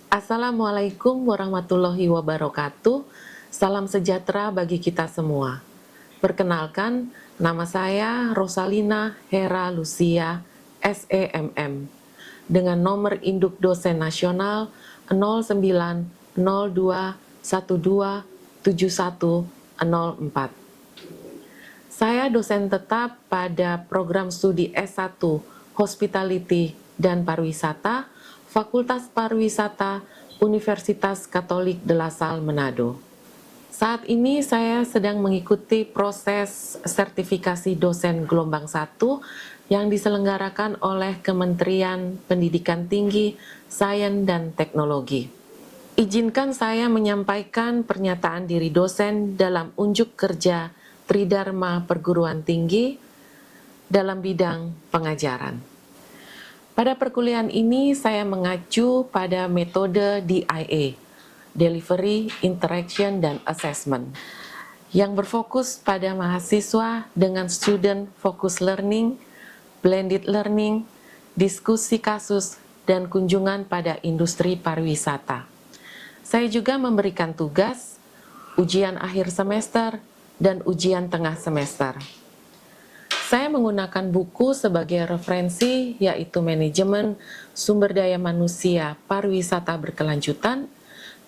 Assalamualaikum warahmatullahi wabarakatuh. Salam sejahtera bagi kita semua. Perkenalkan, nama saya Rosalina Hera Lucia, SEMM, dengan nomor induk dosen nasional 0902127104. Saya dosen tetap pada program studi S1 Hospitality dan Pariwisata, Fakultas Pariwisata, Universitas Katolik de la Salle Manado. Saat ini saya sedang mengikuti proses sertifikasi dosen gelombang 1 yang diselenggarakan oleh Kementerian Pendidikan Tinggi, Sains dan Teknologi. Izinkan saya menyampaikan pernyataan diri dosen dalam unjuk kerja Tridharma Perguruan Tinggi dalam bidang pengajaran. Pada perkuliahan ini saya mengacu pada metode DIA, Delivery, Interaction, dan Assessment, yang berfokus pada mahasiswa dengan Student Focus Learning, Blended Learning, diskusi kasus, dan kunjungan pada industri pariwisata. Saya juga memberikan tugas, ujian akhir semester, dan ujian tengah semester. Saya menggunakan buku sebagai referensi, yaitu Manajemen Sumber Daya Manusia Pariwisata Berkelanjutan,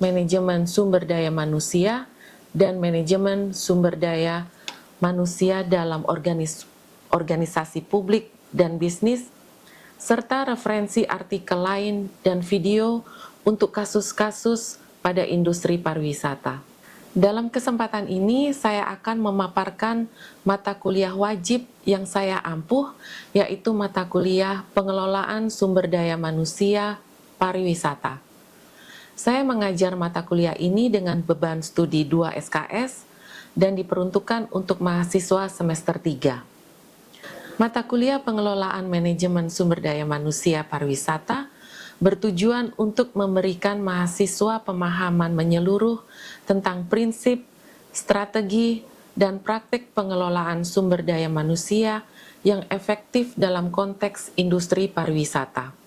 Manajemen Sumber Daya Manusia, dan Manajemen Sumber Daya Manusia dalam organisasi publik dan bisnis, serta referensi artikel lain dan video untuk kasus-kasus pada industri pariwisata. Dalam kesempatan ini, saya akan memaparkan mata kuliah wajib yang saya ampuh, yaitu mata kuliah Pengelolaan Sumber Daya Manusia Pariwisata. Saya mengajar mata kuliah ini dengan beban studi 2 SKS dan diperuntukkan untuk mahasiswa semester 3. Mata kuliah Pengelolaan Manajemen Sumber Daya Manusia Pariwisata bertujuan untuk memberikan mahasiswa pemahaman menyeluruh tentang prinsip, strategi, dan praktik pengelolaan sumber daya manusia yang efektif dalam konteks industri pariwisata.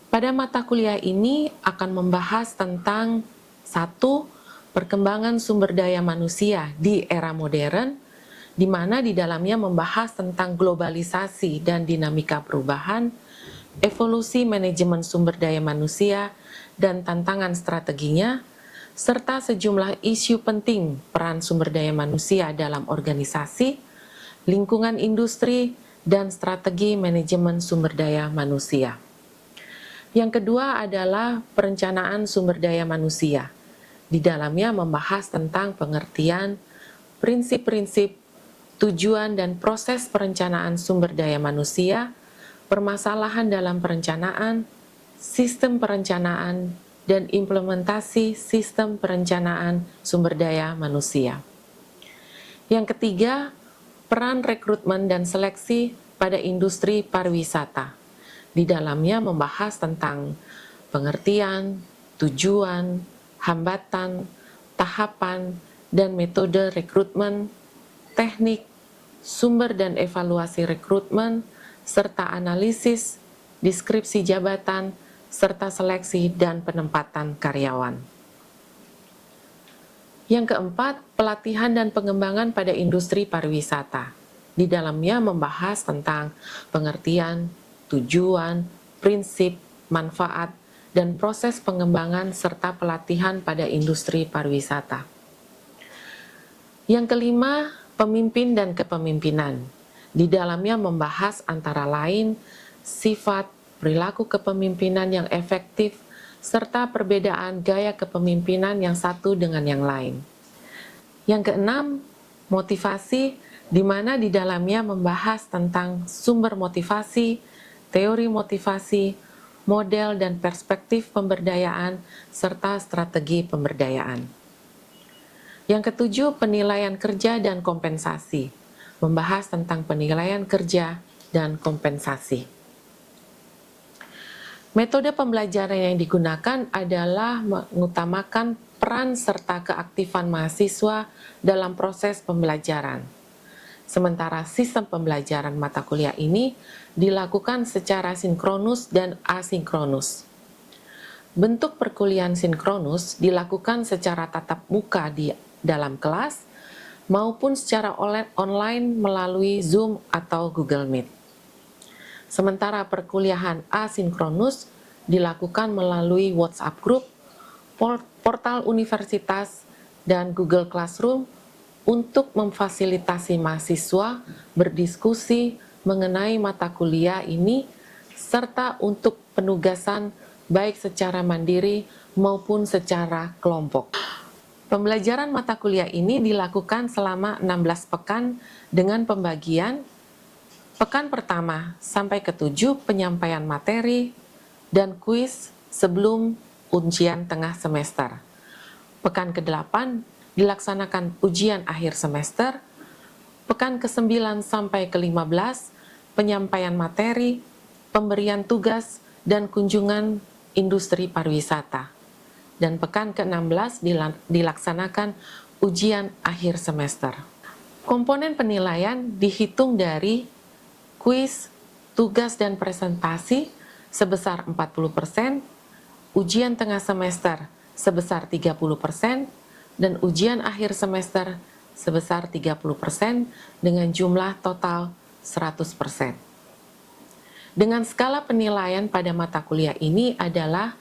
Pada mata kuliah ini akan membahas tentang 1. Perkembangan sumber daya manusia di era modern, di mana di dalamnya membahas tentang globalisasi dan dinamika perubahan, evolusi manajemen sumber daya manusia dan tantangan strateginya, serta sejumlah isu penting peran sumber daya manusia dalam organisasi, lingkungan industri, dan strategi manajemen sumber daya manusia. Yang kedua adalah perencanaan sumber daya manusia. Di dalamnya membahas tentang pengertian, prinsip-prinsip, tujuan dan proses perencanaan sumber daya manusia, permasalahan dalam perencanaan, sistem perencanaan, dan implementasi sistem perencanaan sumber daya manusia. Yang ketiga, peran rekrutmen dan seleksi pada industri pariwisata. Di dalamnya membahas tentang pengertian, tujuan, hambatan, tahapan, dan metode rekrutmen, teknik, sumber dan evaluasi rekrutmen, serta analisis, deskripsi jabatan, serta seleksi dan penempatan karyawan. Yang keempat, pelatihan dan pengembangan pada industri pariwisata. Di dalamnya membahas tentang pengertian, tujuan, prinsip, manfaat, dan proses pengembangan serta pelatihan pada industri pariwisata. Yang kelima, pemimpin dan kepemimpinan. Di dalamnya membahas antara lain sifat, perilaku kepemimpinan yang efektif, serta perbedaan gaya kepemimpinan yang satu dengan yang lain. Yang keenam, motivasi, di mana di dalamnya membahas tentang sumber motivasi, teori motivasi, model dan perspektif pemberdayaan, serta strategi pemberdayaan. Yang ketujuh, penilaian kerja dan kompensasi, membahas tentang penilaian kerja dan kompensasi. Metode pembelajaran yang digunakan adalah mengutamakan peran serta keaktifan mahasiswa dalam proses pembelajaran. Sementara sistem pembelajaran mata kuliah ini dilakukan secara sinkronus dan asinkronus. bentuk perkuliahan sinkronus dilakukan secara tatap muka di dalam kelas maupun secara online melalui Zoom atau Google Meet. Sementara perkuliahan asinkronus dilakukan melalui WhatsApp Group, portal universitas, dan Google Classroom untuk memfasilitasi mahasiswa berdiskusi mengenai mata kuliah ini serta untuk penugasan baik secara mandiri maupun secara kelompok. Pembelajaran mata kuliah ini dilakukan selama 16 pekan dengan pembagian pekan pertama sampai ke-7 penyampaian materi dan kuis sebelum ujian tengah semester. Pekan ke-8 dilaksanakan ujian akhir semester. Pekan ke-9 sampai ke-15 penyampaian materi, pemberian tugas, dan kunjungan industri pariwisata. Dan pekan ke-16 dilaksanakan ujian akhir semester. Komponen penilaian dihitung dari kuis, tugas, dan presentasi sebesar 40%, ujian tengah semester sebesar 30%, dan ujian akhir semester sebesar 30% dengan jumlah total 100%. Dengan skala penilaian pada mata kuliah ini adalah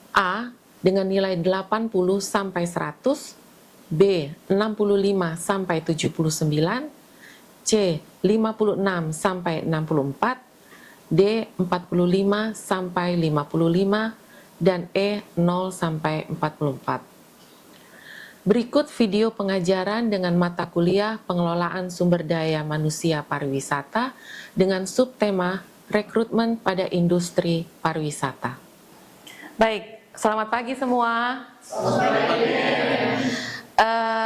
A dengan nilai 80 sampai 100, B 65 sampai 79, C 56 sampai 64, D 45 sampai 55, dan E 0 sampai 44. Berikut video pengajaran dengan mata kuliah Pengelolaan Sumber Daya Manusia Pariwisata dengan subtema Rekrutmen pada Industri Pariwisata. Baik, selamat pagi semua. Selamat pagi.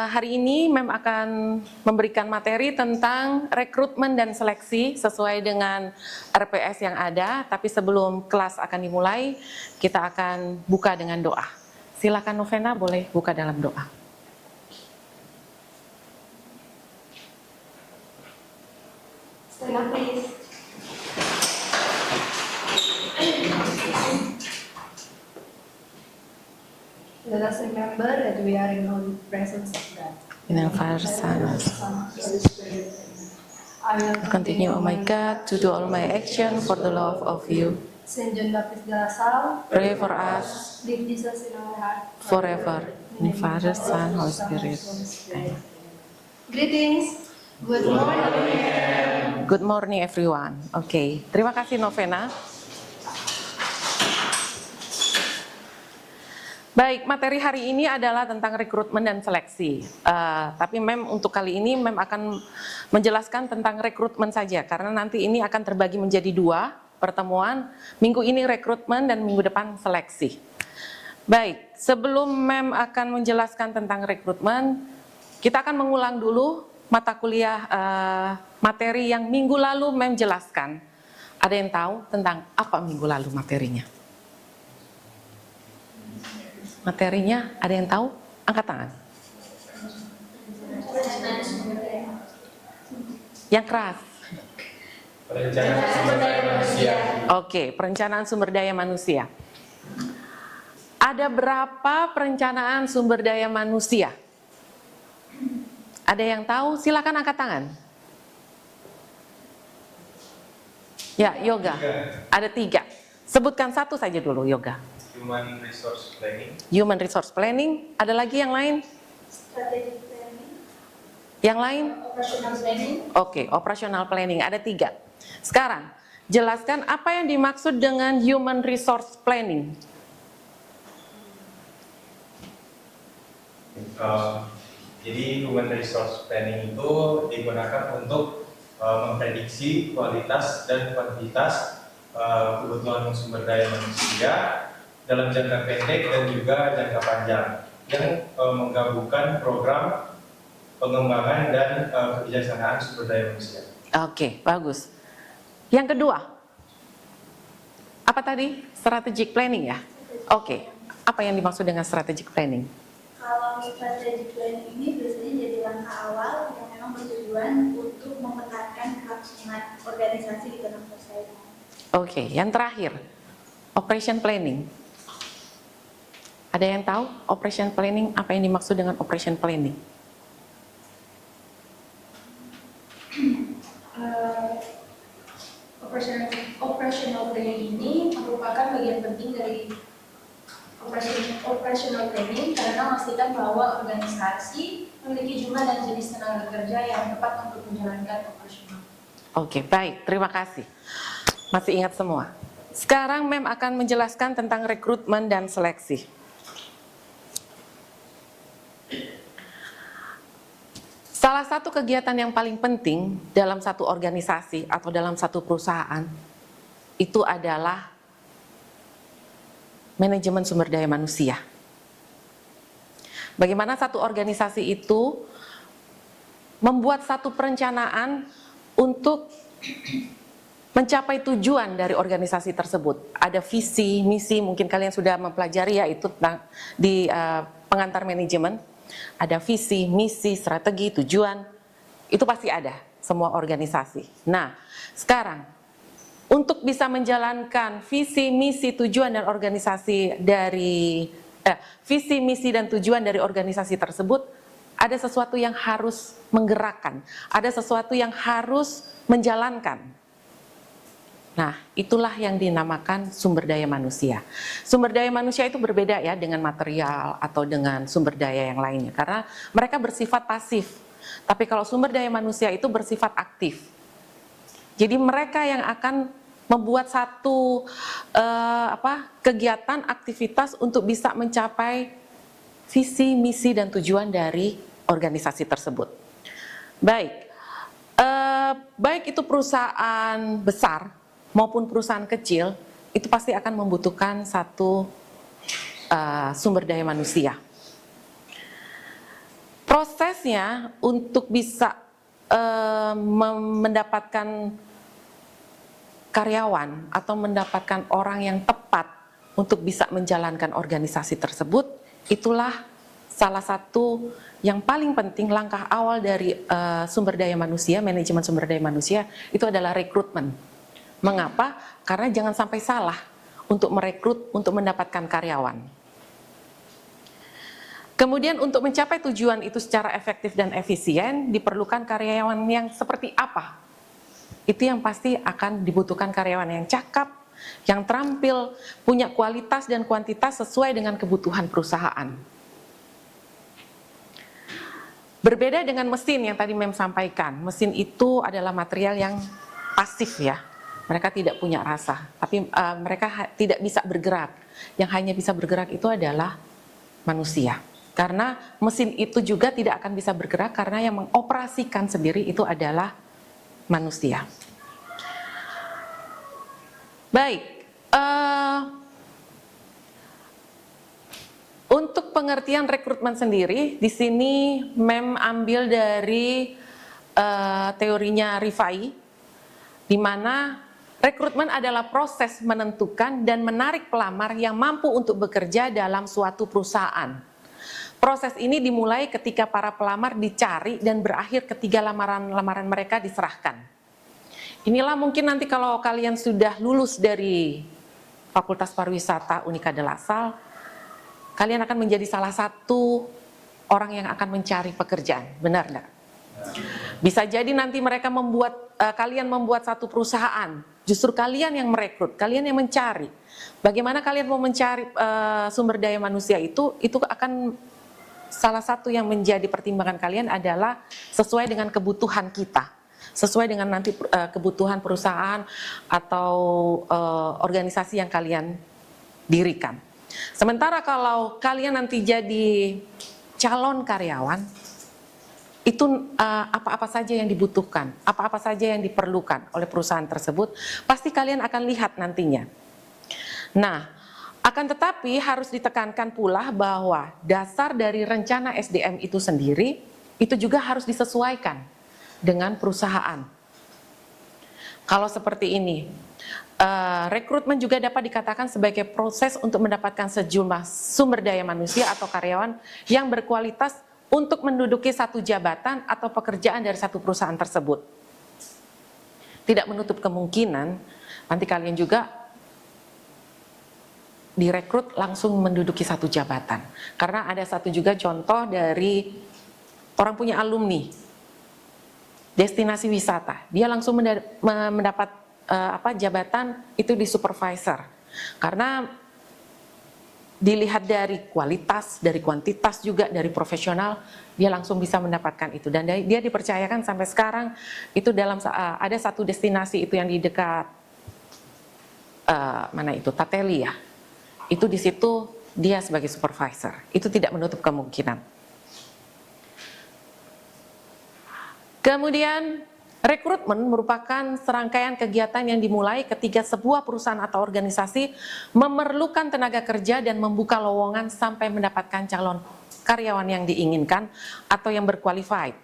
Hari ini Mem akan memberikan materi tentang rekrutmen dan seleksi sesuai dengan RPS yang ada. Tapi sebelum kelas akan dimulai, kita akan buka dengan doa. Silakan Novena, boleh buka dalam doa. Stand up, please. Let us remember that we are in the presence of God. In our Father's Son, I will continue, oh my God, to do all my action for the love of you. Saint John Baptist de la Salle, Pray for us leave Jesus in our heart forever. In Father, Son, Holy Spirit. Amen. Greetings. Good morning. Good morning everyone. Oke, terima kasih Novena. Baik, materi hari ini adalah tentang rekrutmen dan seleksi. Tapi Mem untuk kali ini Mem akan menjelaskan tentang rekrutmen saja, karena nanti ini akan terbagi menjadi 2 pertemuan. Minggu ini rekrutmen dan minggu depan seleksi. Baik, sebelum Mem akan menjelaskan tentang rekrutmen, kita akan mengulang dulu mata kuliah materi yang minggu lalu Mem jelaskan. Ada yang tahu tentang apa minggu lalu materinya? Materinya ada yang tahu? Angkat tangan. Yang keras. Perencanaan sumber daya manusia. Oke, perencanaan sumber daya manusia. Ada berapa perencanaan sumber daya manusia? Ada yang tahu? Silakan angkat tangan. Ya, Yoga. Ada 3. Sebutkan satu saja dulu, Yoga. Human Resource Planning. Human Resource Planning. Ada lagi yang lain? Strategic planning. Yang lain? Operational planning. Oke, operational planning. Ada 3. Sekarang, jelaskan apa yang dimaksud dengan Human Resource Planning. Jadi Human Resource Planning itu digunakan untuk memprediksi kualitas dan kuantitas kebutuhan sumber daya manusia dalam jangka pendek dan juga jangka panjang yang menggabungkan program pengembangan dan kebijaksanaan sumber daya manusia. Oke, bagus. Yang kedua, apa tadi? Strategic planning ya? Oke, apa yang dimaksud dengan strategic planning? Kalau strategic planning ini biasanya jadi langkah awal yang memang bertujuan untuk memetakan kelangsungan organisasi di tengah masyarakat. Oke, yang terakhir, operation planning. Ada yang tahu operation planning, apa yang dimaksud dengan operation planning? Operational planning ini merupakan bagian penting dari operational planning karena memastikan bahwa organisasi memiliki jumlah dan jenis tenaga kerja yang tepat untuk menjalankan operasional. Oke, baik, terima kasih. Masih ingat semua. Sekarang Mem akan menjelaskan tentang rekrutmen dan seleksi. Salah satu kegiatan yang paling penting dalam satu organisasi atau dalam satu perusahaan itu adalah manajemen sumber daya manusia. Bagaimana satu organisasi itu membuat satu perencanaan untuk mencapai tujuan dari organisasi tersebut. Ada visi, misi, mungkin kalian sudah mempelajari ya itu di pengantar manajemen. Ada visi, misi, strategi, tujuan, itu pasti ada semua organisasi. Nah, sekarang untuk bisa menjalankan visi, misi, tujuan dan organisasi dari visi, misi dan tujuan dari organisasi tersebut, ada sesuatu yang harus menggerakkan, ada sesuatu yang harus menjalankan. Nah, itulah yang dinamakan sumber daya manusia. Sumber daya manusia itu berbeda ya dengan material atau dengan sumber daya yang lainnya, karena mereka bersifat pasif. Tapi kalau sumber daya manusia itu bersifat aktif. Jadi mereka yang akan membuat satu kegiatan, aktivitas untuk bisa mencapai visi, misi, dan tujuan dari organisasi tersebut. Baik, baik itu perusahaan besar maupun perusahaan kecil, itu pasti akan membutuhkan satu sumber daya manusia. Prosesnya untuk bisa mendapatkan karyawan atau mendapatkan orang yang tepat untuk bisa menjalankan organisasi tersebut, itulah salah satu yang paling penting, langkah awal dari sumber daya manusia, manajemen sumber daya manusia, itu adalah rekrutmen. Mengapa? Karena jangan sampai salah untuk merekrut, untuk mendapatkan karyawan. Kemudian untuk mencapai tujuan itu secara efektif dan efisien, diperlukan karyawan yang seperti apa? Itu yang pasti akan dibutuhkan karyawan yang cakap, yang terampil, punya kualitas dan kuantitas sesuai dengan kebutuhan perusahaan. Berbeda dengan mesin yang tadi Mem sampaikan, mesin itu adalah material yang pasif ya. Mereka tidak punya rasa, tapi mereka tidak bisa bergerak. Yang hanya bisa bergerak itu adalah manusia. Karena mesin itu juga tidak akan bisa bergerak karena yang mengoperasikan sendiri itu adalah manusia. Baik, untuk pengertian rekrutmen sendiri, di sini Mem ambil dari teorinya Rifai, di mana rekrutmen adalah proses menentukan dan menarik pelamar yang mampu untuk bekerja dalam suatu perusahaan. Proses ini dimulai ketika para pelamar dicari dan berakhir ketika lamaran-lamaran mereka diserahkan. Inilah mungkin nanti kalau kalian sudah lulus dari Fakultas Pariwisata Unika de La Salle, kalian akan menjadi salah satu orang yang akan mencari pekerjaan, benar enggak? Bisa jadi nanti mereka kalian membuat satu perusahaan, justru kalian yang merekrut, kalian yang mencari. Bagaimana kalian mau mencari sumber daya manusia itu akan salah satu yang menjadi pertimbangan kalian adalah sesuai dengan kebutuhan kita, sesuai dengan nanti kebutuhan perusahaan atau organisasi yang kalian dirikan. Sementara kalau kalian nanti jadi calon karyawan, itu apa-apa saja yang dibutuhkan, apa-apa saja yang diperlukan oleh perusahaan tersebut, pasti kalian akan lihat nantinya. Nah, akan tetapi harus ditekankan pula bahwa dasar dari rencana SDM itu sendiri, itu juga harus disesuaikan dengan perusahaan. Kalau seperti ini, rekrutmen juga dapat dikatakan sebagai proses untuk mendapatkan sejumlah sumber daya manusia atau karyawan yang berkualitas untuk menduduki satu jabatan atau pekerjaan dari satu perusahaan tersebut. Tidak menutup kemungkinan nanti kalian juga direkrut langsung menduduki satu jabatan. Karena ada satu juga contoh dari orang punya alumni destinasi wisata, dia langsung mendapat jabatan itu di supervisor. Karena dilihat dari kualitas, dari kuantitas juga, dari profesional, dia langsung bisa mendapatkan itu. Dan dia dipercayakan sampai sekarang itu dalam ada satu destinasi itu yang di dekat Tateli ya. Itu di situ dia sebagai supervisor. Itu tidak menutup kemungkinan. Kemudian rekrutmen merupakan serangkaian kegiatan yang dimulai ketika sebuah perusahaan atau organisasi memerlukan tenaga kerja dan membuka lowongan sampai mendapatkan calon karyawan yang diinginkan atau yang berqualified.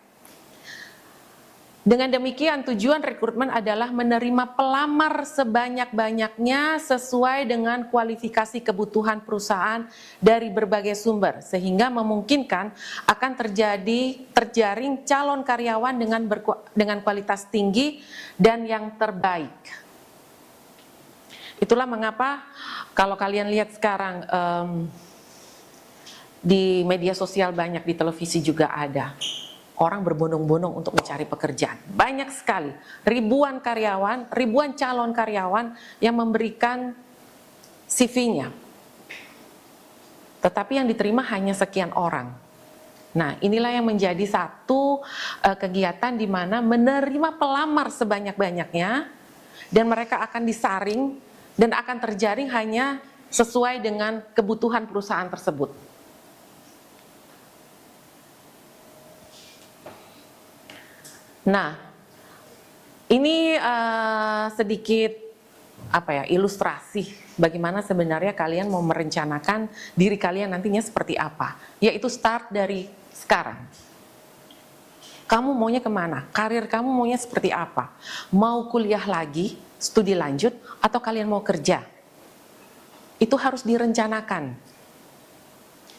Dengan demikian tujuan rekrutmen adalah menerima pelamar sebanyak-banyaknya sesuai dengan kualifikasi kebutuhan perusahaan dari berbagai sumber sehingga memungkinkan akan terjaring calon karyawan dengan kualitas tinggi dan yang terbaik. Itulah mengapa kalau kalian lihat sekarang di media sosial banyak, di televisi juga ada. Orang berbondong-bondong untuk mencari pekerjaan. Banyak sekali, ribuan karyawan, ribuan calon karyawan yang memberikan CV-nya. Tetapi yang diterima hanya sekian orang. Nah, inilah yang menjadi satu kegiatan di mana menerima pelamar sebanyak-banyaknya dan mereka akan disaring dan akan terjaring hanya sesuai dengan kebutuhan perusahaan tersebut. Nah, ini sedikit ilustrasi bagaimana sebenarnya kalian mau merencanakan diri kalian nantinya seperti apa. Yaitu start dari sekarang. Kamu maunya kemana? Karir kamu maunya seperti apa? Mau kuliah lagi, studi lanjut, atau kalian mau kerja? Itu harus direncanakan.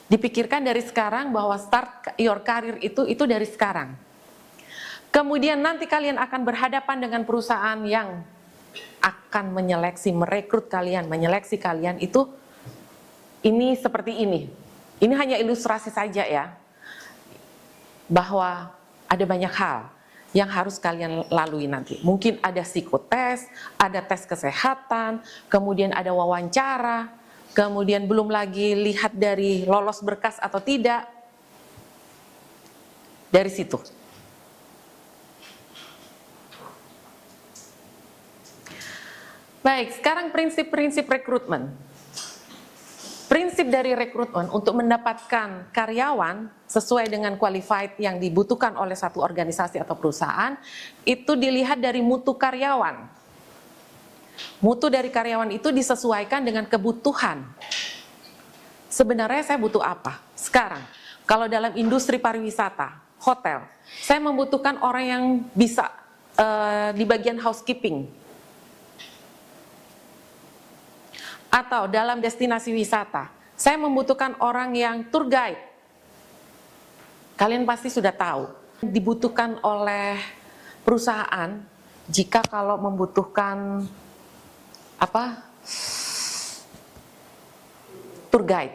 Dipikirkan dari sekarang bahwa start your career itu dari sekarang. Kemudian nanti kalian akan berhadapan dengan perusahaan yang akan merekrut kalian, menyeleksi kalian itu ini seperti ini. Ini hanya ilustrasi saja ya, bahwa ada banyak hal yang harus kalian lalui nanti. Mungkin ada psikotes, ada tes kesehatan, kemudian ada wawancara, kemudian belum lagi lihat dari lolos berkas atau tidak. Dari situ. Baik, sekarang prinsip-prinsip rekrutmen. Prinsip dari rekrutmen untuk mendapatkan karyawan sesuai dengan qualified yang dibutuhkan oleh satu organisasi atau perusahaan, itu dilihat dari mutu karyawan. Mutu dari karyawan itu disesuaikan dengan kebutuhan. Sebenarnya saya butuh apa? Sekarang, kalau dalam industri pariwisata, hotel, saya membutuhkan orang yang bisa di bagian housekeeping. Atau dalam destinasi wisata, saya membutuhkan orang yang tour guide. Kalian pasti sudah tahu, dibutuhkan oleh perusahaan jika kalau membutuhkan tour guide.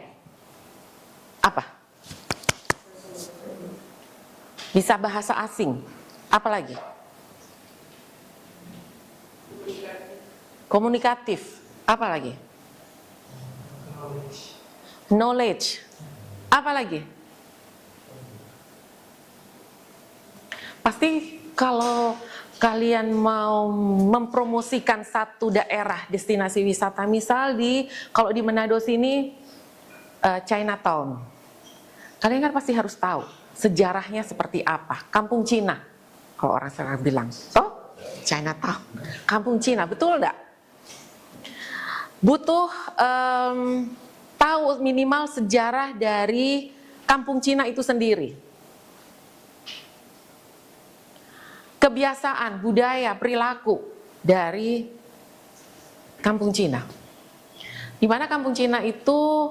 Apa? Bisa bahasa asing. Apa lagi? Komunikatif. Apa lagi? Knowledge. Apa lagi? Pasti kalau kalian mau mempromosikan satu daerah destinasi wisata, misal kalau di Manado sini Chinatown. Kalian kan pasti harus tahu sejarahnya seperti apa. Kampung Cina, kalau orang sekarang bilang, Chinatown, Kampung Cina, betul enggak? Butuh tahu minimal sejarah dari Kampung Cina itu sendiri. Kebiasaan, budaya, perilaku dari Kampung Cina. Di mana Kampung Cina itu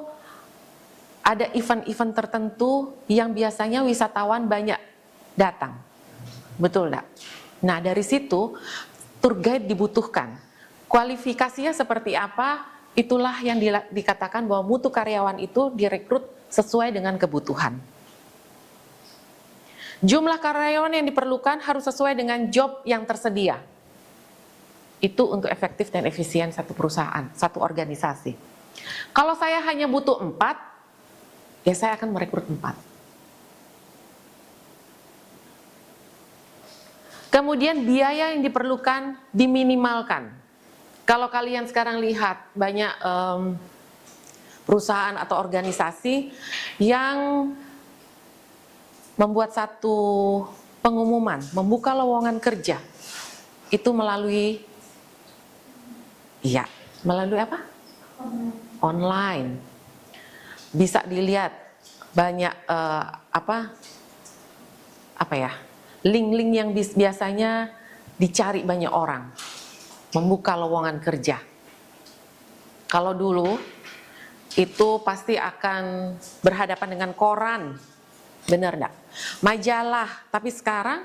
ada event-event tertentu yang biasanya wisatawan banyak datang. Betul enggak? Nah, dari situ tour guide dibutuhkan. Kualifikasinya seperti apa? itulah yang dikatakan bahwa mutu karyawan itu direkrut sesuai dengan kebutuhan. Jumlah karyawan yang diperlukan harus sesuai dengan job yang tersedia. Itu untuk efektif dan efisien satu perusahaan, satu organisasi. Kalau saya hanya butuh 4, ya saya akan merekrut 4. Kemudian biaya yang diperlukan diminimalkan. Kalau kalian sekarang lihat banyak perusahaan atau organisasi yang membuat satu pengumuman, membuka lowongan kerja, itu melalui apa? Online. Bisa dilihat banyak link-link yang biasanya dicari banyak orang, membuka lowongan kerja. Kalau dulu itu pasti akan berhadapan dengan koran, benar enggak? Majalah, tapi sekarang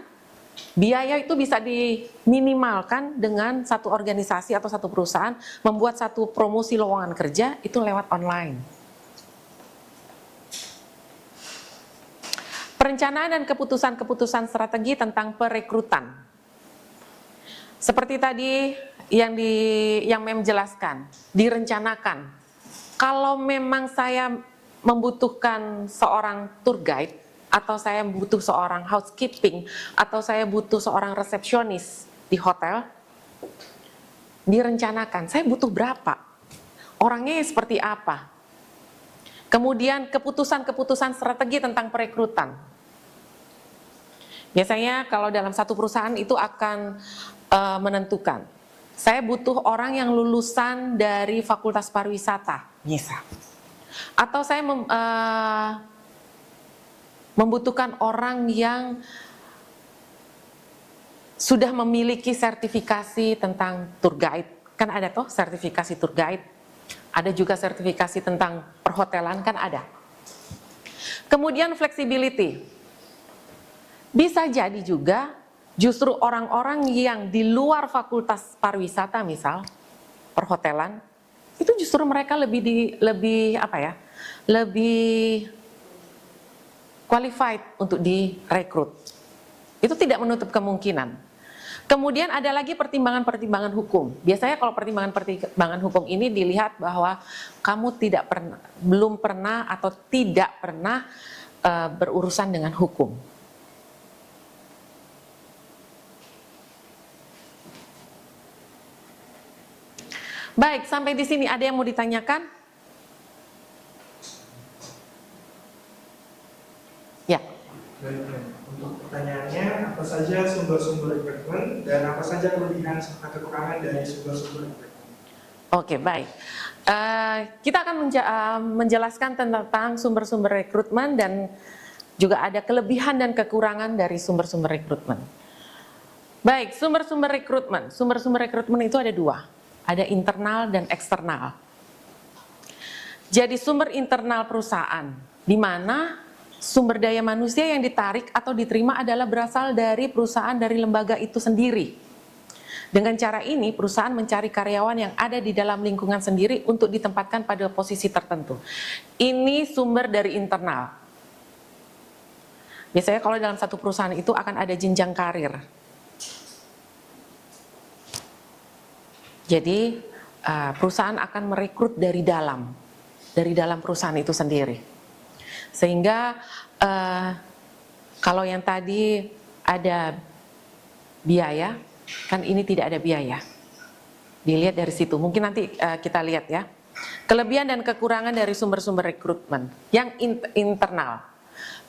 biaya itu bisa diminimalkan dengan satu organisasi atau satu perusahaan membuat satu promosi lowongan kerja itu lewat online. Perencanaan dan keputusan-keputusan strategi tentang perekrutan. Seperti tadi yang Mem jelaskan, direncanakan. Kalau memang saya membutuhkan seorang tour guide, atau saya butuh seorang housekeeping, atau saya butuh seorang resepsionis di hotel, direncanakan, saya butuh berapa? Orangnya seperti apa? Kemudian keputusan-keputusan strategi tentang perekrutan. Biasanya kalau dalam satu perusahaan itu akan menentukan, saya butuh orang yang lulusan dari Fakultas Pariwisata, misal. Atau saya membutuhkan orang yang sudah memiliki sertifikasi tentang tour guide. Kan ada toh sertifikasi tour guide. Ada juga sertifikasi tentang perhotelan, kan ada. Kemudian flexibility. Bisa jadi juga justru orang-orang yang di luar Fakultas Pariwisata misal, perhotelan, itu justru mereka lebih qualified untuk direkrut. Itu tidak menutup kemungkinan. Kemudian ada lagi pertimbangan-pertimbangan hukum. Biasanya kalau pertimbangan hukum ini dilihat bahwa kamu belum pernah atau tidak pernah berurusan dengan hukum. Baik, sampai di sini ada yang mau ditanyakan? Ya. Baik, untuk pertanyaannya, apa saja sumber-sumber rekrutmen dan apa saja kelebihan serta kekurangan dari sumber-sumber rekrutmen? Oke, baik. Kita akan menjelaskan tentang sumber-sumber rekrutmen dan juga ada kelebihan dan kekurangan dari sumber-sumber rekrutmen. Baik, sumber-sumber rekrutmen. Sumber-sumber rekrutmen itu ada dua. Ada internal dan eksternal. Jadi sumber internal perusahaan, di mana sumber daya manusia yang ditarik atau diterima adalah berasal dari perusahaan, dari lembaga itu sendiri. Dengan cara ini, perusahaan mencari karyawan yang ada di dalam lingkungan sendiri untuk ditempatkan pada posisi tertentu. Ini sumber dari internal. Biasanya kalau dalam satu perusahaan itu akan ada jenjang karir. Jadi perusahaan akan merekrut dari dalam perusahaan itu sendiri. Sehingga kalau yang tadi ada biaya, kan ini tidak ada biaya. Dilihat dari situ, mungkin nanti kita lihat ya. Kelebihan dan kekurangan dari sumber-sumber rekrutmen yang internal.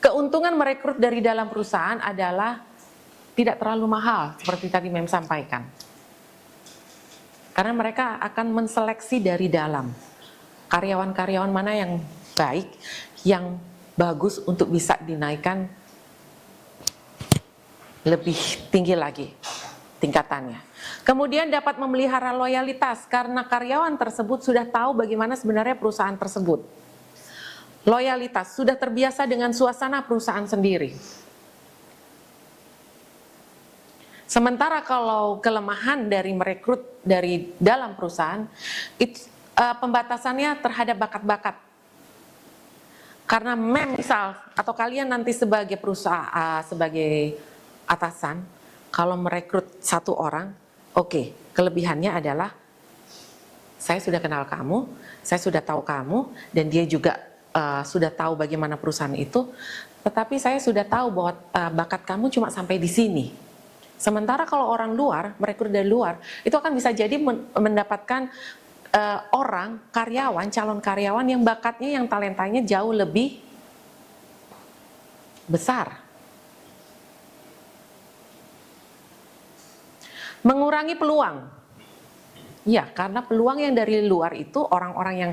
Keuntungan merekrut dari dalam perusahaan adalah tidak terlalu mahal, seperti tadi Mem sampaikan. Karena mereka akan menseleksi dari dalam karyawan-karyawan mana yang baik, yang bagus untuk bisa dinaikkan lebih tinggi lagi tingkatannya. Kemudian dapat memelihara loyalitas karena karyawan tersebut sudah tahu bagaimana sebenarnya perusahaan tersebut. Loyalitas, sudah terbiasa dengan suasana perusahaan sendiri. Sementara kalau kelemahan dari merekrut dari dalam perusahaan, pembatasannya terhadap bakat-bakat. Karena misal atau kalian nanti sebagai perusahaan, sebagai atasan, kalau merekrut satu orang, oke, kelebihannya adalah saya sudah kenal kamu, saya sudah tahu kamu, dan dia juga sudah tahu bagaimana perusahaan itu, tetapi saya sudah tahu bahwa bakat kamu cuma sampai di sini. Sementara kalau orang luar, merekrut dari luar, itu akan bisa jadi mendapatkan orang, karyawan, calon karyawan yang bakatnya, yang talentanya jauh lebih besar. Mengurangi peluang. Ya, karena peluang yang dari luar itu, orang-orang yang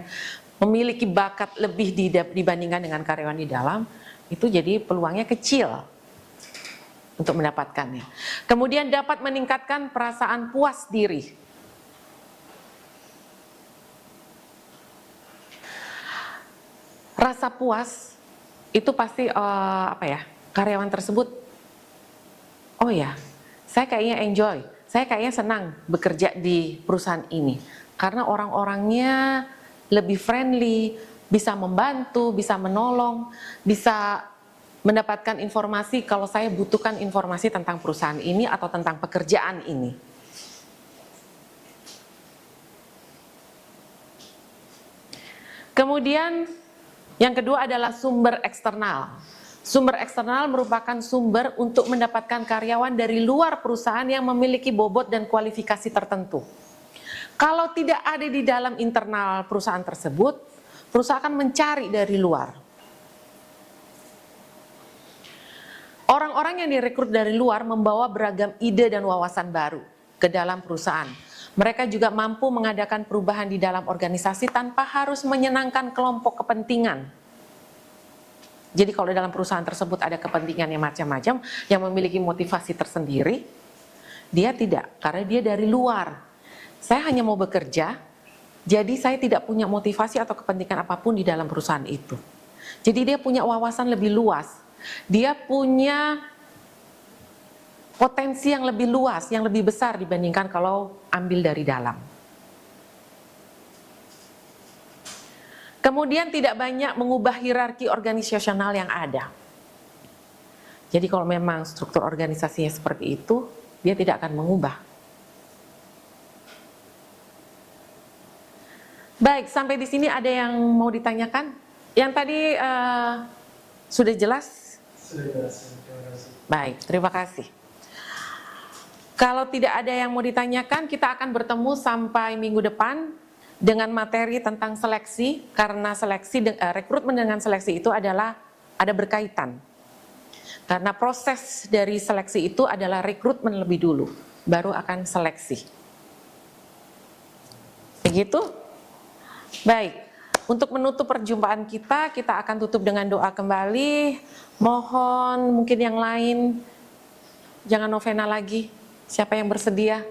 memiliki bakat lebih dibandingkan dengan karyawan di dalam, itu jadi peluangnya kecil untuk mendapatkannya. Kemudian dapat meningkatkan perasaan puas diri. Rasa puas itu pasti karyawan tersebut, oh ya, saya kayaknya enjoy, saya kayaknya senang bekerja di perusahaan ini karena orang-orangnya lebih friendly, bisa membantu, bisa menolong, bisa mendapatkan informasi kalau saya butuhkan informasi tentang perusahaan ini atau tentang pekerjaan ini. Kemudian yang kedua adalah sumber eksternal. Sumber eksternal merupakan sumber untuk mendapatkan karyawan dari luar perusahaan yang memiliki bobot dan kualifikasi tertentu. Kalau tidak ada di dalam internal perusahaan tersebut, perusahaan akan mencari dari luar. Orang-orang yang direkrut dari luar membawa beragam ide dan wawasan baru ke dalam perusahaan. Mereka juga mampu mengadakan perubahan di dalam organisasi tanpa harus menyenangkan kelompok kepentingan. Jadi kalau dalam perusahaan tersebut ada kepentingan yang macam-macam, yang memiliki motivasi tersendiri, dia tidak, karena dia dari luar. Saya hanya mau bekerja, jadi saya tidak punya motivasi atau kepentingan apapun di dalam perusahaan itu. Jadi dia punya wawasan lebih luas, dia punya potensi yang lebih luas, yang lebih besar dibandingkan kalau ambil dari dalam. Kemudian tidak banyak mengubah hierarki organisasional yang ada. Jadi kalau memang struktur organisasinya seperti itu, dia tidak akan mengubah. Baik, sampai di sini ada yang mau ditanyakan? Yang tadi sudah jelas? Sudah jelas, terima kasih. Baik, terima kasih. Kalau tidak ada yang mau ditanyakan, kita akan bertemu sampai minggu depan dengan materi tentang seleksi, karena rekrutmen dengan seleksi itu adalah ada berkaitan. Karena proses dari seleksi itu adalah rekrutmen lebih dulu, baru akan seleksi. Begitu? Baik, untuk menutup perjumpaan kita akan tutup dengan doa kembali. Mohon mungkin yang lain, jangan novena lagi. Siapa yang bersedia?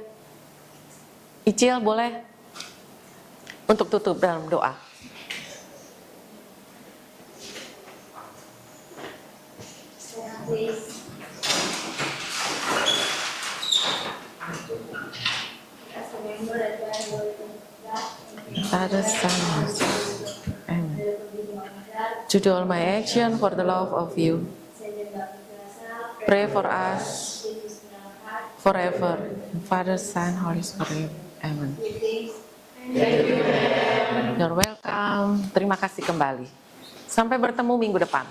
Icil boleh? Untuk tutup dalam doa. Father, Son, Amen. To do all my action for the love of you. Pray for us forever. Father, Son, Holy Spirit. Amen. You're welcome. Terima kasih kembali. Sampai bertemu minggu depan.